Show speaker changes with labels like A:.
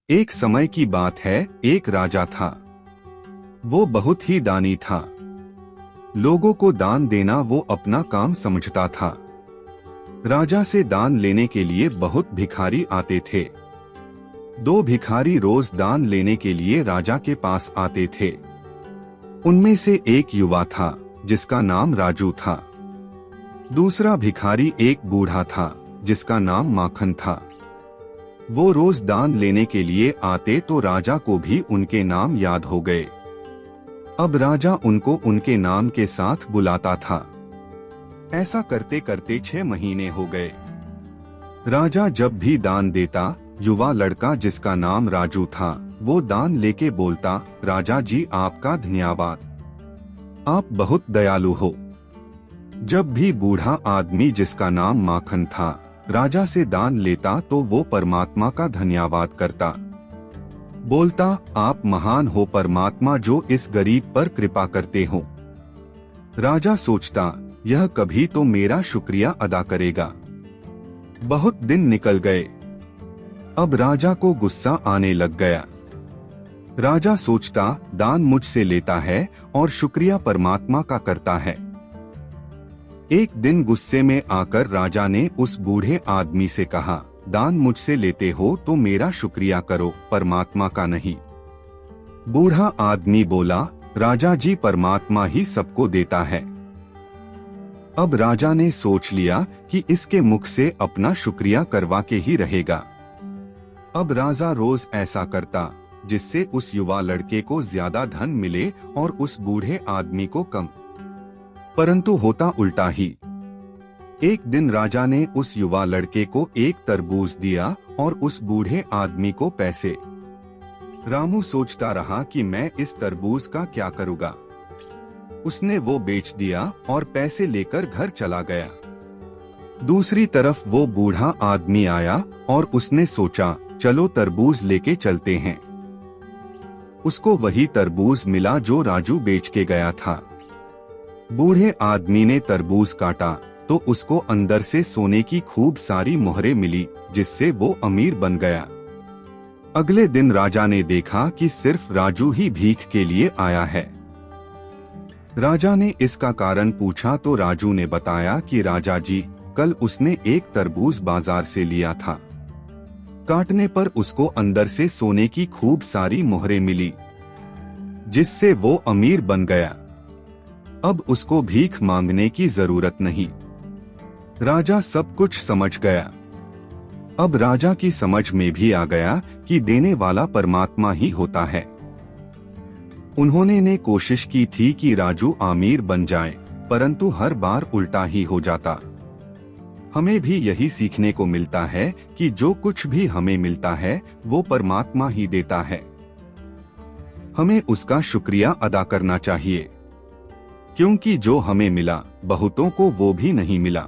A: एक समय की बात है, एक राजा था। वो बहुत ही दानी था। लोगों को दान देना वो अपना काम समझता था। राजा से दान लेने के लिए बहुत भिखारी आते थे। दो भिखारी रोज दान लेने के लिए राजा के पास आते थे। उनमें से एक युवा था जिसका नाम राजू था। दूसरा भिखारी एक बूढ़ा था जिसका नाम माखन था। वो रोज दान लेने के लिए आते तो राजा को भी उनके नाम याद हो गए। अब राजा उनको उनके नाम के साथ बुलाता था। ऐसा करते करते 6 महीने हो गए। राजा जब भी दान देता, युवा लड़का जिसका नाम राजू था वो दान लेके बोलता, राजा जी आपका धन्यवाद, आप बहुत दयालु हो। जब भी बूढ़ा आदमी जिसका नाम माखन था राजा से दान लेता तो वो परमात्मा का धन्यवाद करता, बोलता, आप महान हो परमात्मा जो इस गरीब पर कृपा करते हो। राजा सोचता, यह कभी तो मेरा शुक्रिया अदा करेगा। बहुत दिन निकल गए। अब राजा को गुस्सा आने लग गया। राजा सोचता, दान मुझसे लेता है और शुक्रिया परमात्मा का करता है। एक दिन गुस्से में आकर राजा ने उस बूढ़े आदमी से कहा, दान मुझसे लेते हो तो मेरा शुक्रिया करो, परमात्मा का नहीं। बूढ़ा आदमी बोला, राजा जी परमात्मा ही सबको देता है। अब राजा ने सोच लिया कि इसके मुख से अपना शुक्रिया करवा के ही रहेगा। अब राजा रोज ऐसा करता जिससे उस युवा लड़के को ज्यादा धन मिले और उस बूढ़े आदमी को कम। परंतु होता उल्टा ही। एक दिन राजा ने उस युवा लड़के को एक तरबूज दिया और उस बूढ़े आदमी को पैसे। रामू सोचता रहा कि मैं इस तरबूज का क्या करूँगा। उसने वो बेच दिया और पैसे लेकर घर चला गया। दूसरी तरफ वो बूढ़ा आदमी आया और उसने सोचा, चलो तरबूज लेके चलते हैं। उसको वही तरबूज मिला जो राजू बेच के गया था। बूढ़े आदमी ने तरबूज काटा तो उसको अंदर से सोने की खूब सारी मोहरें मिली, जिससे वो अमीर बन गया। अगले दिन राजा ने देखा कि सिर्फ राजू ही भीख के लिए आया है। राजा ने इसका कारण पूछा तो राजू ने बताया कि राजा जी, कल उसने एक तरबूज बाजार से लिया था। काटने पर उसको अंदर से सोने की खूब सारी मोहरें मिली, जिससे वो अमीर बन गया। अब उसको भीख मांगने की जरूरत नहीं। राजा सब कुछ समझ गया। अब राजा की समझ में भी आ गया कि देने वाला परमात्मा ही होता है। उन्होंने ने कोशिश की थी कि राजू अमीर बन जाए, परंतु हर बार उल्टा ही हो जाता। हमें भी यही सीखने को मिलता है कि जो कुछ भी हमें मिलता है वो परमात्मा ही देता है। हमें उसका शुक्रिया अदा करना चाहिए, क्योंकि जो हमें मिला बहुतों को वो भी नहीं मिला।